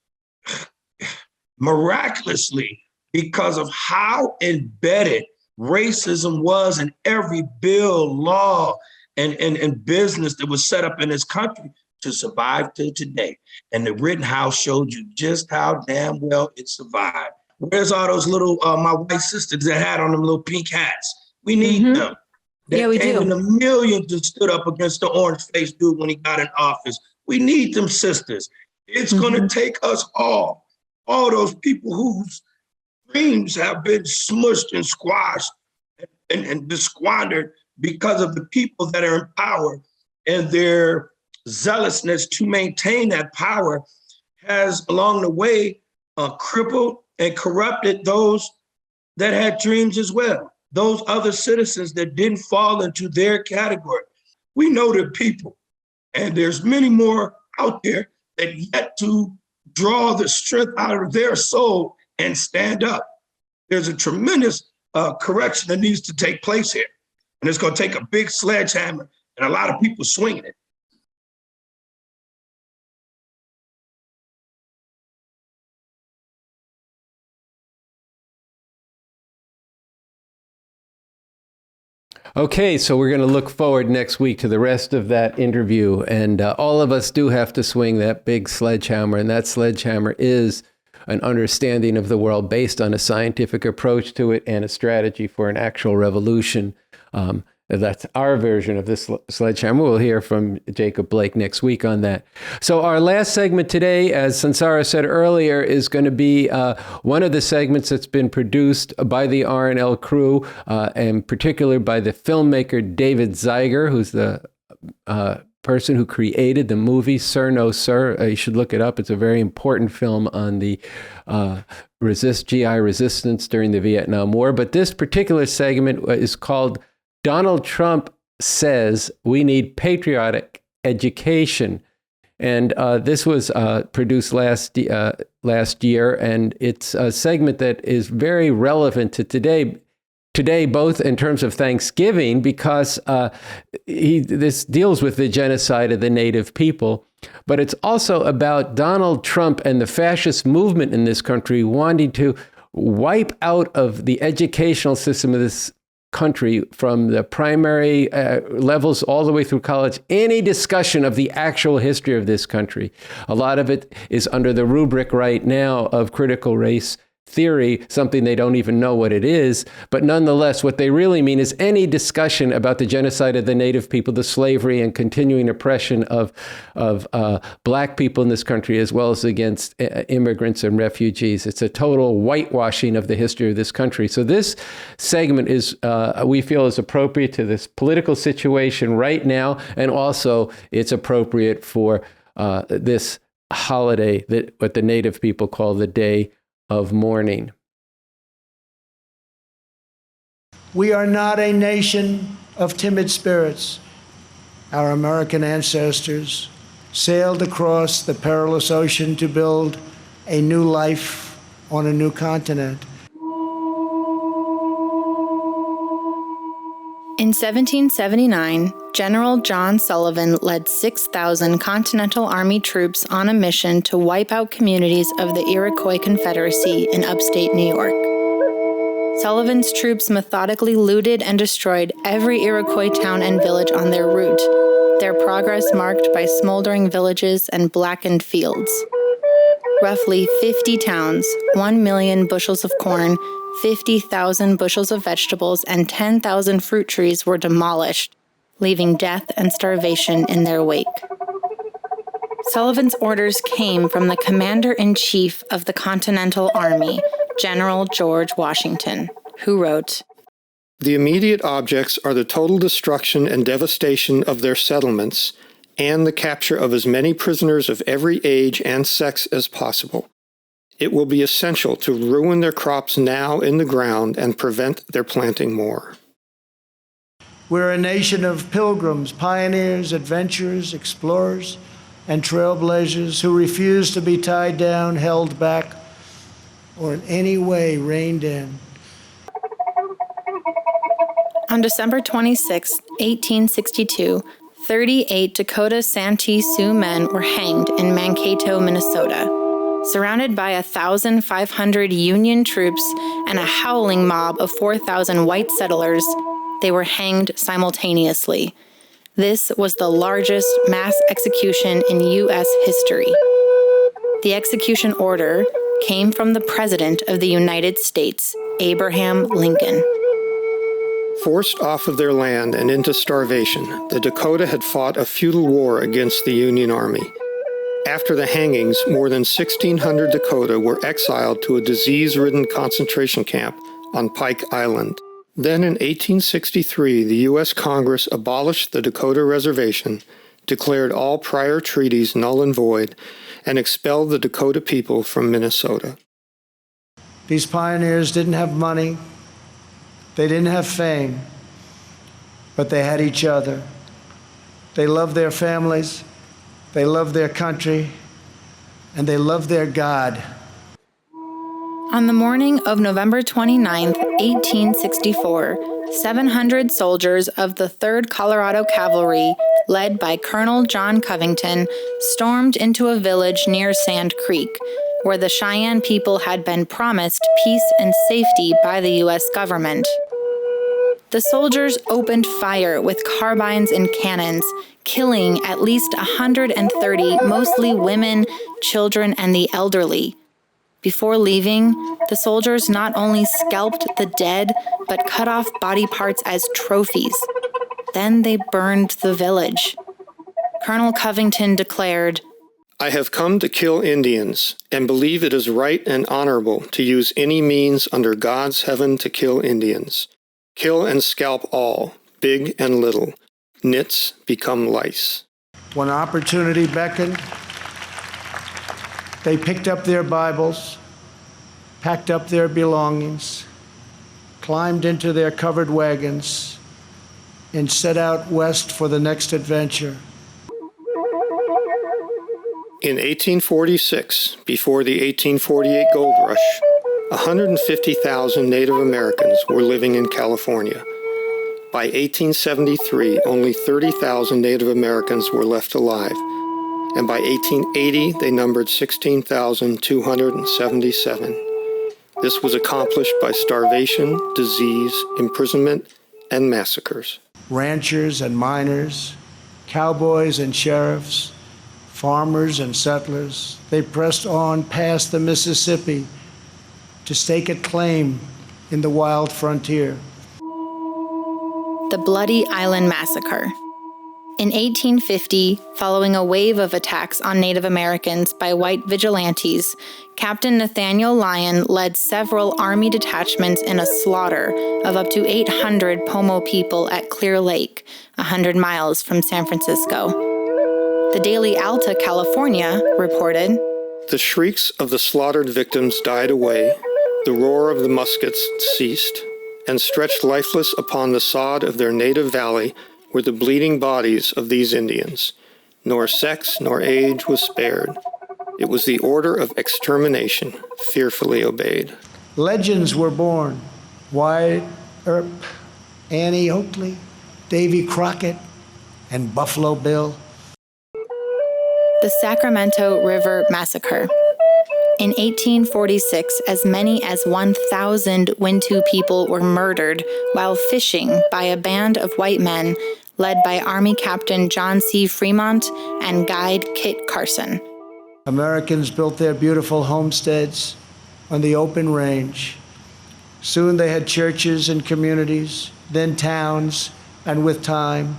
miraculously, because of how embedded racism was in every bill, law, and business that was set up in this country, to survive till today. And the Rittenhouse showed you just how damn well it survived. Where's all those little, my white sisters that had on them little pink hats? We need them. They we came do. in the millions that stood up against the orange-faced dude when he got in office. We need them sisters. It's gonna take us all those people whose dreams have been smushed and squashed and squandered because of the people that are in power, and their zealousness to maintain that power has along the way crippled and corrupted those that had dreams as well. Those other citizens that didn't fall into their category. We know the people, and there's many more out there that yet to draw the strength out of their soul and stand up. There's a tremendous correction that needs to take place here. And it's gonna take a big sledgehammer and a lot of people swinging it. Okay, so we're going to look forward next week to the rest of that interview. And all of us do have to swing that big sledgehammer. And that sledgehammer is an understanding of the world based on a scientific approach to it and a strategy for an actual revolution. That's our version of this sledgehammer. We'll hear from Jacob Blake next week on that. So our last segment today, as Sunsara said earlier, is going to be one of the segments that's been produced by the RNL crew, and particularly by the filmmaker David Zeiger, who's the person who created the movie Sir No Sir. You should look it up. It's a very important film on the GI resistance during the Vietnam War. But this particular segment is called Donald Trump Says We Need Patriotic Education. And this was produced last year, and it's a segment that is very relevant to today, both in terms of Thanksgiving, because this deals with the genocide of the native people, but it's also about Donald Trump and the fascist movement in this country wanting to wipe out of the educational system of this country, from the primary levels all the way through college, any discussion of the actual history of this country. A lot of it is under the rubric right now of critical race theory, something they don't even know what it is. But nonetheless, what they really mean is any discussion about the genocide of the native people, the slavery and continuing oppression of black people in this country, as well as against immigrants and refugees. It's a total whitewashing of the history of this country. So this segment is, we feel, is appropriate to this political situation right now, and also it's appropriate for this holiday, that what the native people call the Day of Mourning. We are not a nation of timid spirits. Our American ancestors sailed across the perilous ocean to build a new life on a new continent. In 1779, General John Sullivan led 6,000 Continental Army troops on a mission to wipe out communities of the Iroquois Confederacy in upstate New York. Sullivan's troops methodically looted and destroyed every Iroquois town and village on their route, their progress marked by smoldering villages and blackened fields. Roughly 50 towns, 1 million bushels of corn, 50,000 bushels of vegetables, and 10,000 fruit trees were demolished, leaving death and starvation in their wake. Sullivan's orders came from the Commander-in-Chief of the Continental Army, General George Washington, who wrote, "The immediate objects are the total destruction and devastation of their settlements and the capture of as many prisoners of every age and sex as possible. It will be essential to ruin their crops now in the ground and prevent their planting more." We're a nation of pilgrims, pioneers, adventurers, explorers, and trailblazers who refuse to be tied down, held back, or in any way reined in. On December 26, 1862, 38 Dakota Santee Sioux men were hanged in Mankato, Minnesota. Surrounded by 1,500 Union troops and a howling mob of 4,000 white settlers, they were hanged simultaneously. This was the largest mass execution in U.S. history. The execution order came from the President of the United States, Abraham Lincoln. Forced off of their land and into starvation, the Dakota had fought a futile war against the Union Army. After the hangings, more than 1,600 Dakota were exiled to a disease-ridden concentration camp on Pike Island. Then in 1863, the U.S. Congress abolished the Dakota Reservation, declared all prior treaties null and void, and expelled the Dakota people from Minnesota. These pioneers didn't have money, they didn't have fame, but they had each other. They loved their families, they loved their country, and they loved their God. On the morning of November 29, 1864, 700 soldiers of the 3rd Colorado Cavalry, led by Colonel John Covington, stormed into a village near Sand Creek, where the Cheyenne people had been promised peace and safety by the U.S. government. The soldiers opened fire with carbines and cannons, killing at least 130, mostly women, children, and the elderly. Before leaving, the soldiers not only scalped the dead, but cut off body parts as trophies. Then they burned the village. Colonel Covington declared, "I have come to kill Indians, and believe it is right and honorable to use any means under God's heaven to kill Indians. Kill and scalp all, big and little. Nits become lice." When opportunity beckoned, they picked up their Bibles, packed up their belongings, climbed into their covered wagons, and set out west for the next adventure. In 1846, before the 1848 gold rush, 150,000 Native Americans were living in California. By 1873, only 30,000 Native Americans were left alive, and by 1880, they numbered 16,277. This was accomplished by starvation, disease, imprisonment, and massacres. Ranchers and miners, cowboys and sheriffs, farmers and settlers, they pressed on past the Mississippi to stake a claim in the wild frontier. The Bloody Island Massacre. In 1850, following a wave of attacks on Native Americans by white vigilantes, Captain Nathaniel Lyon led several Army detachments in a slaughter of up to 800 Pomo people at Clear Lake, 100 miles from San Francisco. The Daily Alta, California, reported, "The shrieks of the slaughtered victims died away, the roar of the muskets ceased, and stretched lifeless upon the sod of their native valley were the bleeding bodies of these Indians. Nor sex nor age was spared. It was the order of extermination, fearfully obeyed." Legends were born. Wyatt Earp, Annie Oakley, Davy Crockett, and Buffalo Bill. The Sacramento River Massacre. In 1846, as many as 1,000 Wintu people were murdered while fishing by a band of white men led by Army Captain John C. Fremont and guide Kit Carson. Americans built their beautiful homesteads on the open range. Soon they had churches and communities, then towns, and with time,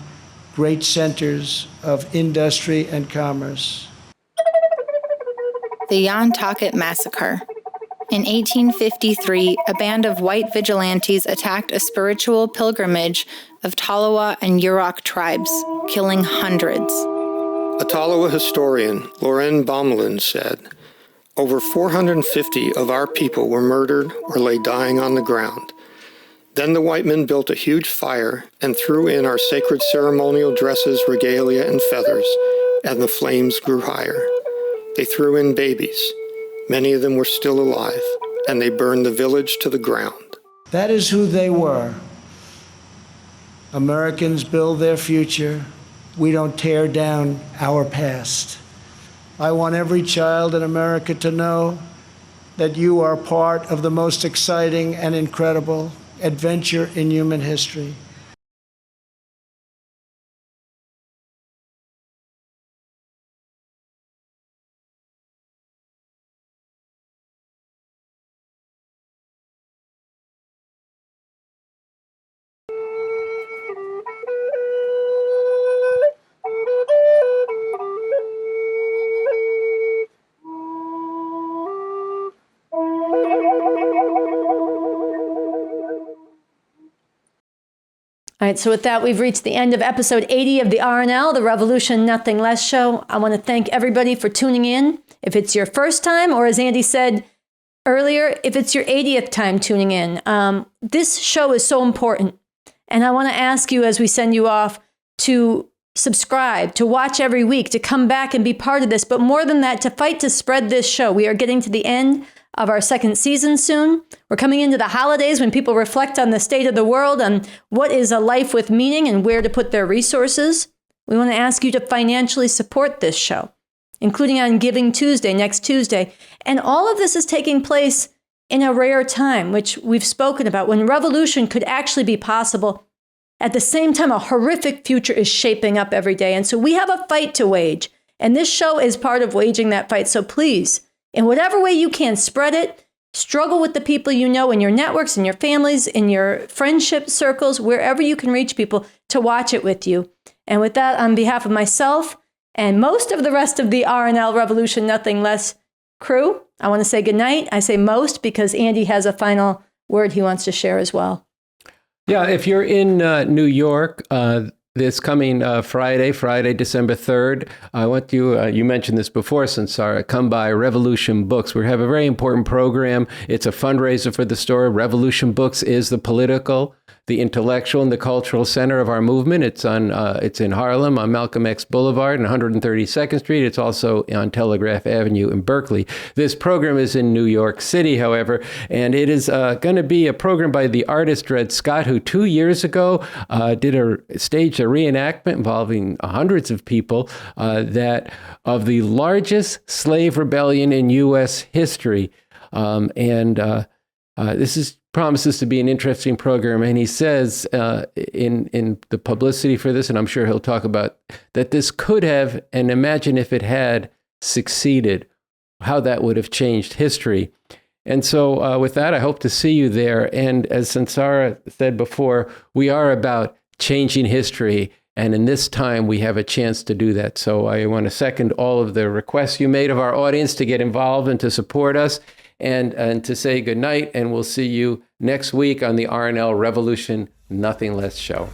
great centers of industry and commerce. The Nantucket Massacre. In 1853, a band of white vigilantes attacked a spiritual pilgrimage of Tolowa and Yurok tribes, killing hundreds. A Tolowa historian, Loren Baumlin, said, "Over 450 of our people were murdered or lay dying on the ground. Then the white men built a huge fire and threw in our sacred ceremonial dresses, regalia, and feathers, and the flames grew higher. They threw in babies. Many of them were still alive, and they burned the village to the ground." That is who they were. Americans build their future. We don't tear down our past. I want every child in America to know that you are part of the most exciting and incredible adventure in human history. All right, so with that, we've reached the end of episode 80 of the RNL, the Revolution Nothing Less show. I want to thank everybody for tuning in. If it's your first time, or as Andy said earlier, if it's your 80th time tuning in, this show is so important. And I want to ask you, as we send you off, to subscribe, to watch every week, to come back and be part of this. But more than that, to fight to spread this show. We are getting to the end of our second season soon. We're coming into the holidays when people reflect on the state of the world, on what is a life with meaning and where to put their resources. We want to ask you to financially support this show, including on Giving Tuesday, next Tuesday. And all of this is taking place in a rare time, which we've spoken about, when revolution could actually be possible. At the same time, a horrific future is shaping up every day. And so we have a fight to wage. And this show is part of waging that fight. So please, in whatever way you can, spread it. Struggle with the people you know in your networks, in your families, in your friendship circles, wherever you can reach people to watch it with you. And with that, on behalf of myself and most of the rest of the RNL Revolution Nothing Less crew, I want to say goodnight. I say most because Andy has a final word he wants to share as well. Yeah, if you're in New York, this coming Friday, December 3rd, I want you mentioned this before, Sunsara, come by Revolution Books. We have a very important program. It's a fundraiser for the store. Revolution Books is the political, the intellectual, and the cultural center of our movement. It's in Harlem on Malcolm X Boulevard and 132nd Street. It's also on Telegraph Avenue in Berkeley. This program is in New York City, however, and it is going to be a program by the artist Dred Scott, who 2 years ago staged a reenactment involving hundreds of people that of the largest slave rebellion in U.S. history. This promises to be an interesting program. And he says in the publicity for this, and I'm sure he'll talk about, that this could have, and imagine if it had succeeded, how that would have changed history. And so with that, I hope to see you there. And as Sunsara said before, we are about changing history. And in this time, we have a chance to do that. So I want to second all of the requests you made of our audience to get involved and to support us, and to say good night. And we'll see you next week on the RNL Revolution Nothing Less show.